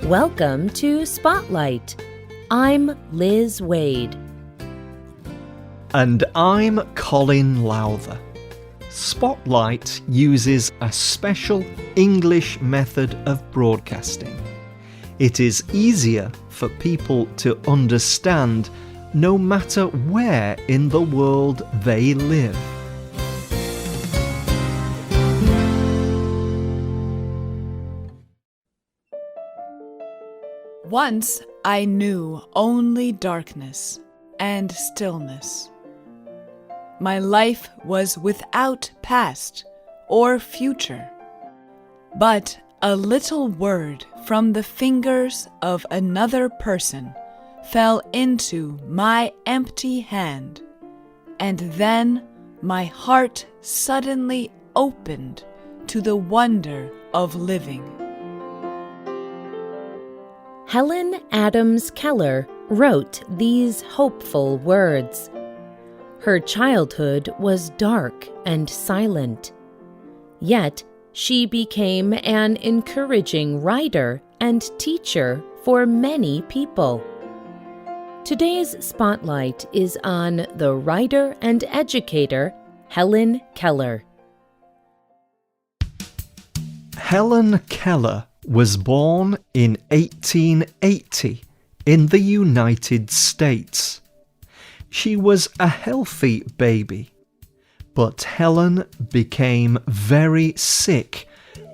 Welcome to Spotlight. I'm Liz Waid. And I'm Colin Lowther. Spotlight uses a special English method of broadcasting. It is easier for people to understand no matter where in the world they live. Once I knew only darkness and stillness. My life was without past or future, but a little word from the fingers of another person fell into my empty hand, and then my heart suddenly opened to the wonder of living. Helen Adams Keller wrote these hopeful words. Her childhood was dark and silent, yet she became an encouraging writer and teacher for many people. Today's spotlight is on the writer and educator Helen Keller. Helen Keller was born in 1880 in the United States. She was a healthy baby, but Helen became very sick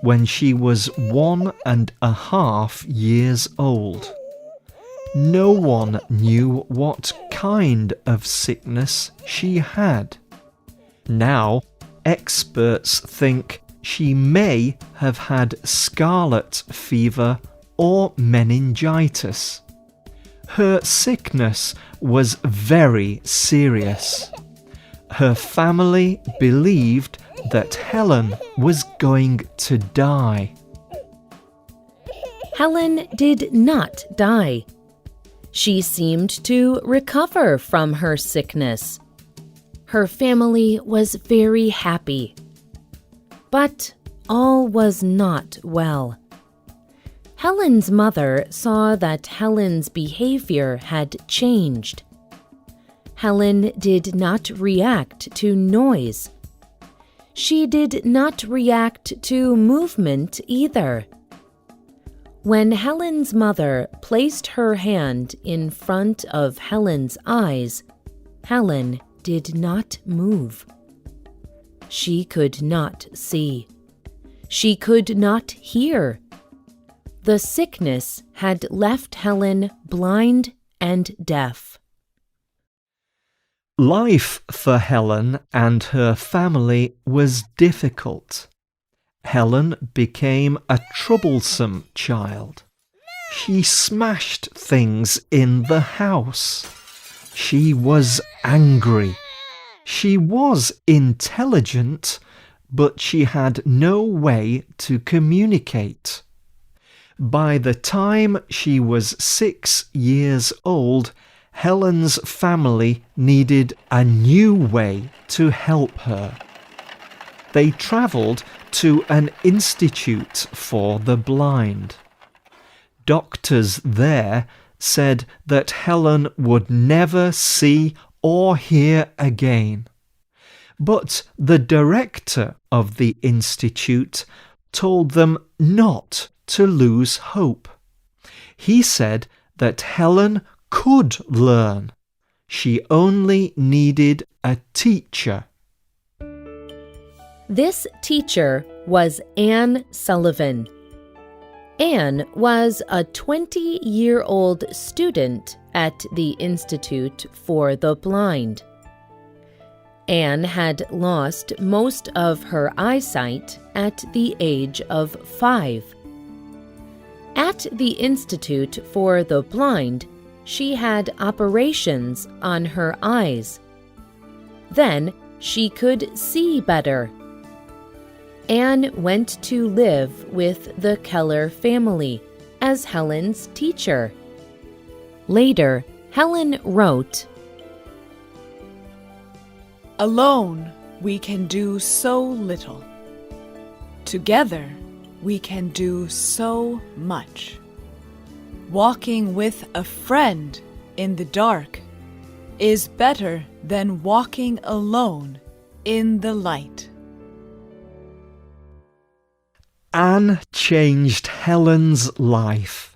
when she was 1.5 years old. No one knew what kind of sickness she had. Now, experts think she may have had scarlet fever or meningitis. Her sickness was very serious. Her family believed that Helen was going to die. Helen did not die. She seemed to recover from her sickness. Her family was very happy. But all was not well. Helen's mother saw that Helen's behavior had changed. Helen did not react to noise. She did not react to movement either. When Helen's mother placed her hand in front of Helen's eyes, Helen did not move. She could not see. She could not hear. The sickness had left Helen blind and deaf. Life for Helen and her family was difficult. Helen became a troublesome child. She smashed things in the house. She was angry. She was intelligent, but she had no way to communicate. By the time she was 6 years old, Helen's family needed a new way to help her. They travelled to an institute for the blind. Doctors there said that Helen would never see or hear again. But the director of the institute told them not to lose hope. He said that Helen could learn. She only needed a teacher. This teacher was Anne Sullivan. Anne was a 20-year-old student at the Institute for the Blind. Anne had lost most of her eyesight at the age of 5. At the Institute for the Blind, she had operations on her eyes. Then she could see better. Anne went to live with the Keller family as Helen's teacher. Later, Helen wrote, "Alone we can do so little. Together we can do so much. Walking with a friend in the dark is better than walking alone in the light. Anne changed Helen's life.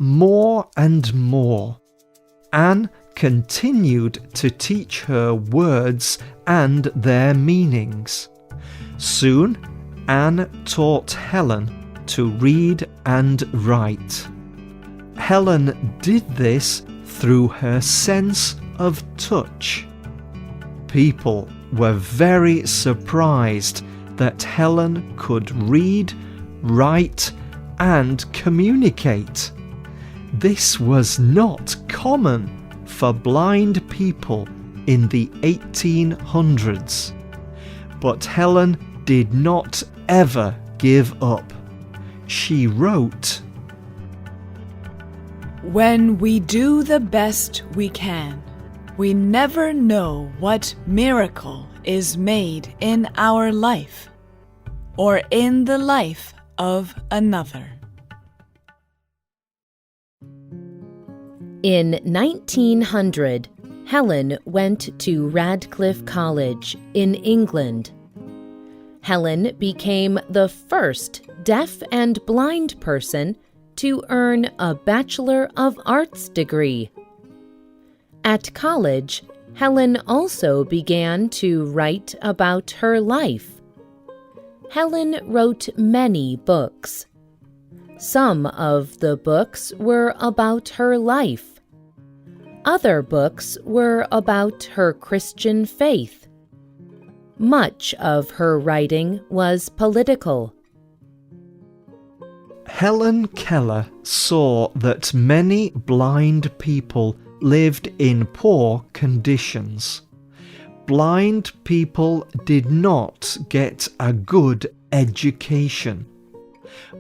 More and more, Anne continued to teach her words and their meanings. Soon, Anne taught Helen to read and write. Helen did this through her sense of touch. People were very surprised that Helen could read, write, and communicate. This was not common for blind people in the 1800s. But Helen did not ever give up. She wrote, "When we do the best we can, we never know what miracle is made in our life or in the life of another." In 1900, Helen went to Radcliffe College in England. Helen became the first deaf and blind person to earn a Bachelor of Arts degree. At college, Helen also began to write about her life. Helen wrote many books. Some of the books were about her life. Other books were about her Christian faith. Much of her writing was political. Helen Keller saw that many blind people lived in poor conditions. Blind people did not get a good education.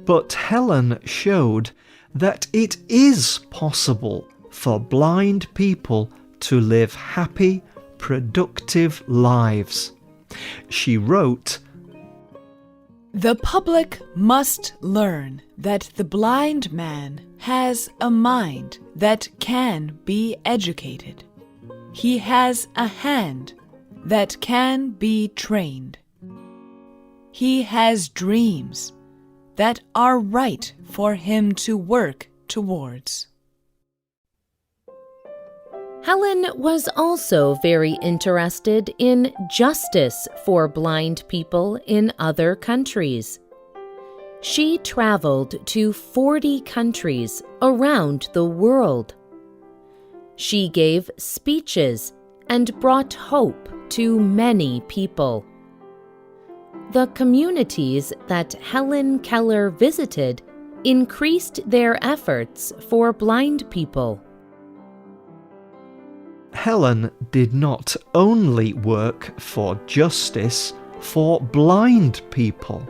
But Helen showed that it is possible for blind people to live happy, productive lives. She wrote, "The public must learn that the blind man has a mind that can be educated. He has a hand that can be trained. He has dreams that are right for him to work towards." Helen was also very interested in justice for blind people in other countries. She traveled to 40 countries around the world. She gave speeches and brought hope to many people. The communities that Helen Keller visited increased their efforts for blind people. Helen did not only work for justice for blind people.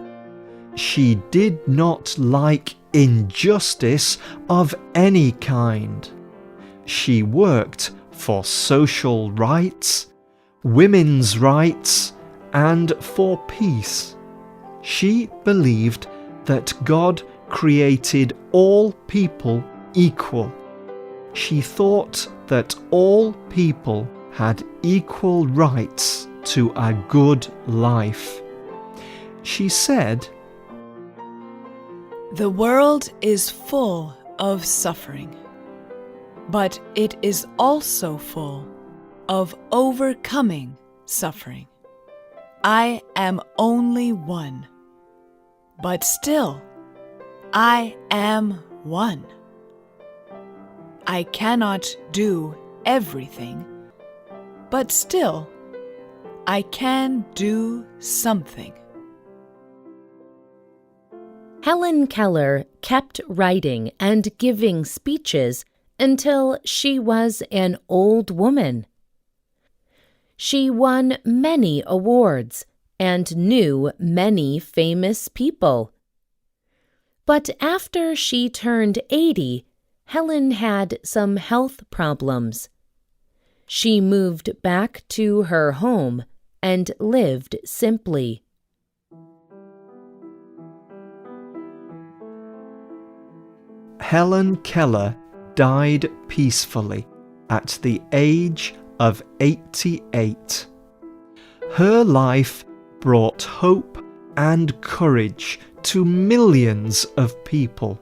She did not like injustice of any kind. She worked for social rights, women's rights, and for peace. She believed that God created all people equal. She thought that all people had equal rights to a good life. She said, "The world is full of suffering, but it is also full of overcoming suffering. I am only one, but still I am one. I cannot do everything, but still I can do something." Helen Keller kept writing and giving speeches until she was an old woman. She won many awards and knew many famous people. But after she turned 80, Helen had some health problems. She moved back to her home and lived simply. Helen Keller died peacefully at the age of 88. Her life brought hope and courage to millions of people,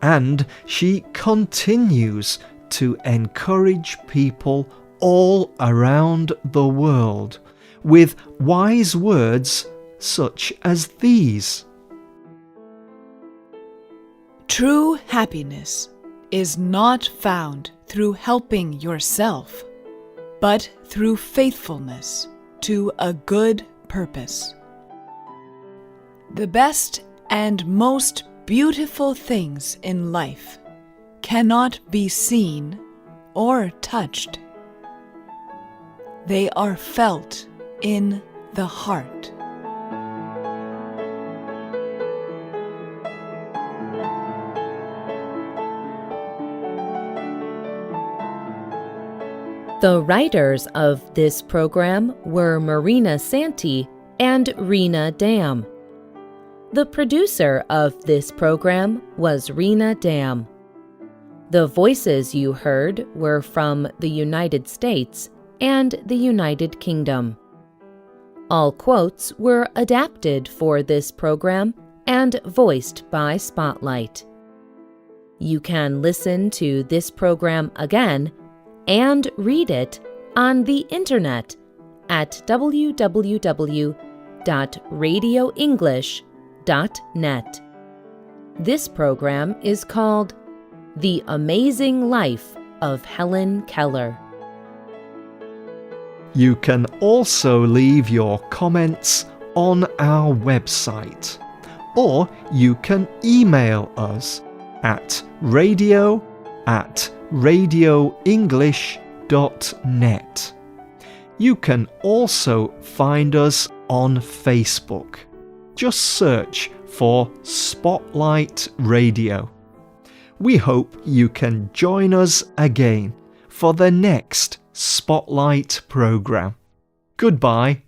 and she continues to encourage people all around the world with wise words such as these. True happiness is not found through helping yourself, but through faithfulness to a good purpose. The best and most beautiful things in life cannot be seen or touched. They are felt in the heart. The writers of this program were Marina Santi and Rena Dam. The producer of this program was Rena Dam. The voices you heard were from the United States and the United Kingdom. All quotes were adapted for this program and voiced by Spotlight. You can listen to this program again and read it on the internet at www.radioenglish.net. This program is called The Amazing Life of Helen Keller. You can also leave your comments on our website, or you can email us at radio@radioenglish.net. You can also find us on Facebook. Just search for Spotlight Radio. We hope you can join us again for the next Spotlight program. Goodbye.